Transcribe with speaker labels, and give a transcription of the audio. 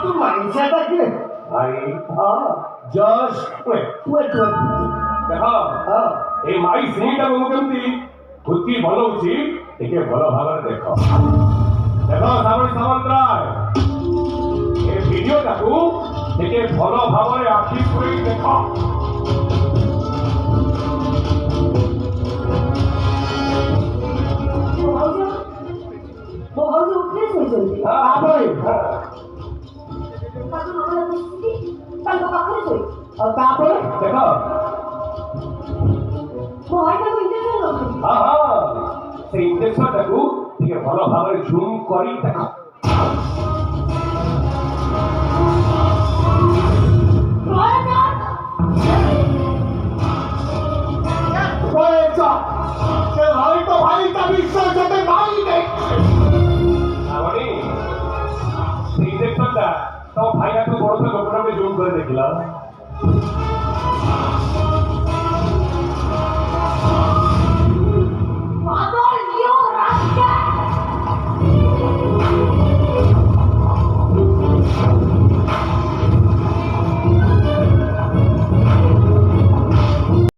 Speaker 1: तू माणसाचा की
Speaker 2: ভাই
Speaker 1: जस्ट वेट
Speaker 2: দেখো এই মাই সিনিটা বলবো কেমতি বুদ্ধি ভাল হচ্ছে একে ভাল ভাବରେ দেখো দেখো শ্রাবণী সামন্তরায় এই ভিডিওটাକୁ ଟିକେ ଭଲ ଭାବରେ ଆଖି ପୁରେଇ ଦେଖ
Speaker 3: ମୋ ଭାଉଜ ଉଠିଲେ ଶୋଇଛନ୍ତି
Speaker 1: ତାପରେ
Speaker 3: ତାଙ୍କ ପାଖରେ ଶୋଇ
Speaker 1: ଆଉ ତାପରେ
Speaker 2: ଦେଖ
Speaker 3: ମୋ ଭାଇ ତାଙ୍କୁ ଇଞ୍ଜେକ୍ସନ ଦେଉଛନ୍ତି
Speaker 2: ସେ ଇଞ୍ଜେକ୍ସନଟାକୁ ଟିକେ ଭଲ ଭାବରେ ଝୁମ୍ କରି ଦେଖ
Speaker 1: भाई तो भाई का विश्वास जाते भाई नहीं
Speaker 2: শ্রাবণী সেই ইঞ্জেকশনটা তো ভাইয়াকে বড় লোকটাকে জুম করে দেখলাম